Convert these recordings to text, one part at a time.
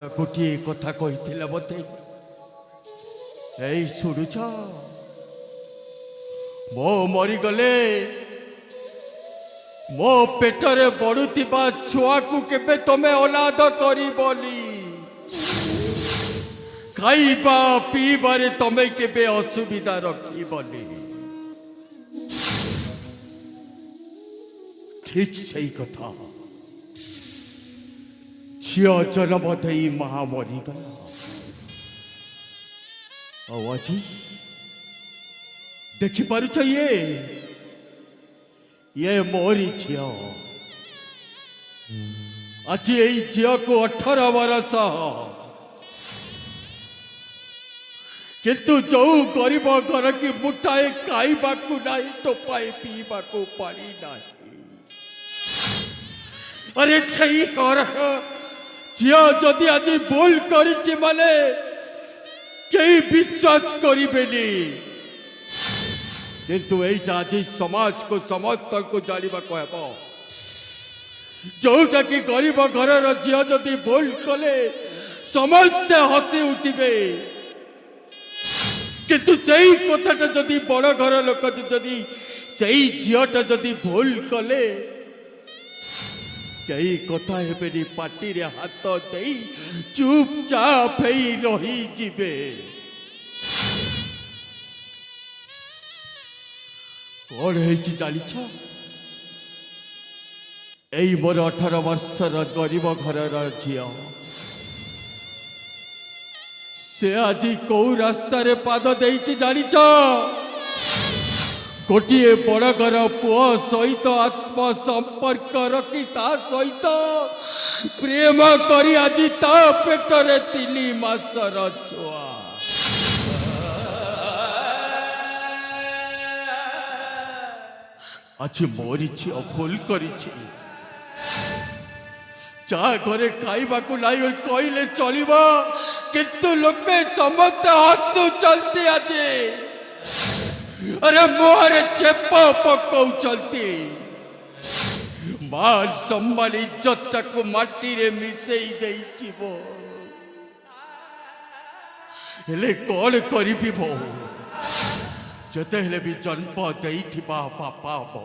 ଗୋଟିଏ କଥା କହିଥିଲା ମୋତେ, ଏଇ ଶୁଣୁଛ, ମୋ ମରିଗଲେ ମୋ ପେଟରେ ବଢୁଥିବା ଛୁଆକୁ କେବେ ତମେ ଅନାଥ କରିବନି। ଖାଇବା ପିଇବାରେ ତମେ କେବେ ଅସୁବିଧା ରଖିବନି। ଠିକ୍ ସେଇ କଥା ଝିଅ ଜନ୍ମ ଦେଇ ମା ମରିଗଲା। ଆଉ ଆଜି ଦେଖିପାରୁଛ, ଇଏ ମୋରି ଝିଅ। ଆଜି ଏଇ ଝିଅକୁ 18 ବର୍ଷ, କିନ୍ତୁ ଯୋଉ ଗରିବ ଘର କି ମୁଠାଏ ଖାଇବାକୁ ନାହିଁ, ଟୋପାଏ ପିଇବାକୁ ପାଣି ନାହିଁ। अरे छई कर झियो जदि आज भूल करिछि माने केही विश्वास करिबेनी, किंतु एटा आज समाज को समस्त को जानिबा को हेबो। जोटा कि गरीब घरर झियो जदि भूल कले समस्त हसी उठिबे, किंतु सेही कथाटा जदि बड़ घर लोक जदि सेही झियोटा जदि भूल कले कई कथा हेबेनी, पाटी रे हाथ दे चुपचाप रही जीवे। कौन है जानिछ, एई मोर 18 वर्षर गरीब घरर झियो से आज कौ रास्ता रे पाद देइछि जानिछ? गोटे बड़ घर पुओ सहित आत्म संपर्क रखी ता सहित प्रेम करी आज ता पेटरे 3 मासर छुआ। आज मोरी झियो भूल करिछि। जा घरे खाइबा को लाई कहले चलिबो, किंतु लोके समस्त हसु चलती आज। अरे मोहरे चेप पकौ चलती, मान सम्मान इज्जत को माटी रे मिसई देइछिबो। हेले कौन करिबी भो, जते हेले भी जन्म देइथिबा बापा बो।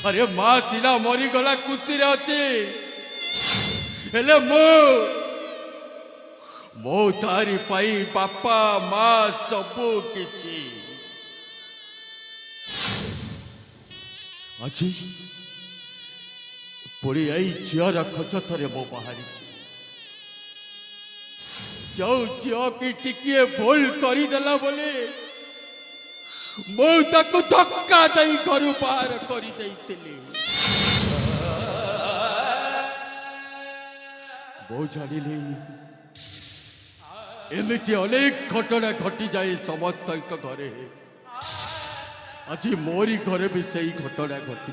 अरे माँ सिना मरी गला खुशी रे अछि, हेले मो तारी पाई बापा माँ सबू किछि। আজি पुणी यही झीर खोज थे मो बाहरी, जो झील की टिके भूल करदेला बोले मुझे धक्का दे घर बाहर कर जानी एमती अनेक घटना घटी जाए समस्त घरे। आज मोरी घरे भी सही घटना घटी।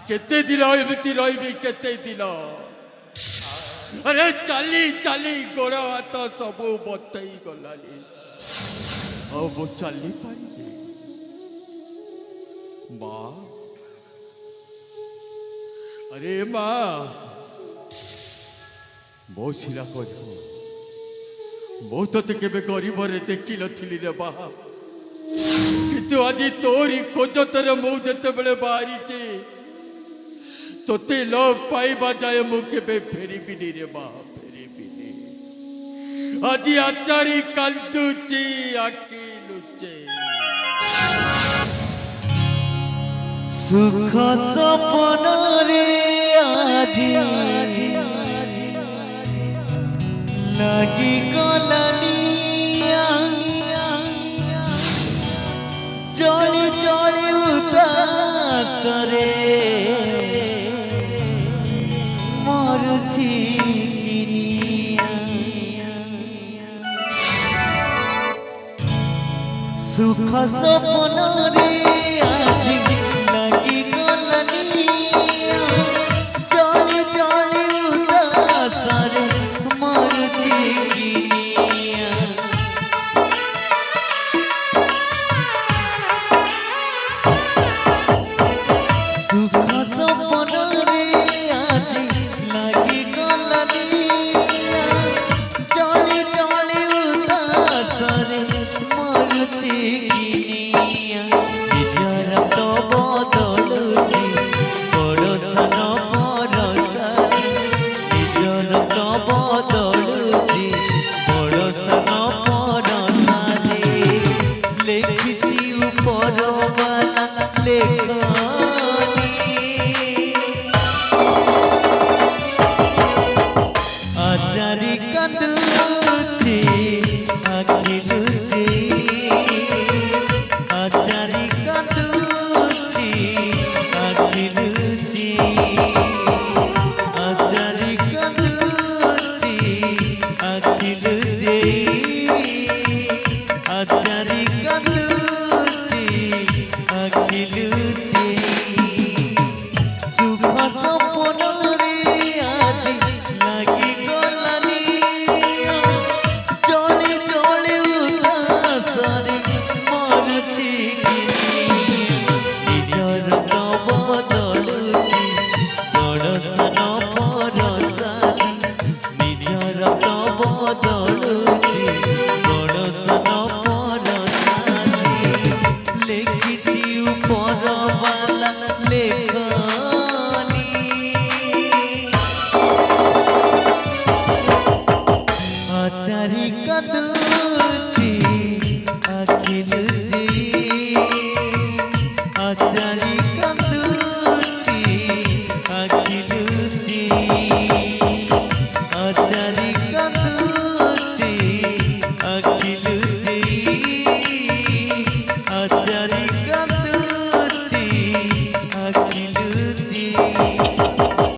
केते दिन एमती रही, केते दिन। अरे चली चली गोड़ हाथ सबू बतई गलानी, मु चली पारि माँ। अरे माँ मो सिला कर मो तो केवे गरीब देखी नी रे बा, किंतु आज तोरी खोजतरे मु जते बेले बाहरी तोते लोग पाइबा जाए मु केबे फेरिबिनी रे बा, फेरिबिनी। आज आचारी कांदुची आखि लुचे। सुख सपन रे आज लागी गलानी, चली चली उदास रे मरुछि किनिया। सुख सपन रे आज लागी गलानी, चली चली उदास रे मरुछि किनिया। सुख सपन रे आज लागी गलानी, ରଙ୍ଗ ବଦଳୁଛି ବଡ଼ ସାନ ପରସାରେ ଲେଖିଛି ଉପରବାଲା ଲେଖନି ଆଚାରି କାନ୍ଦୁ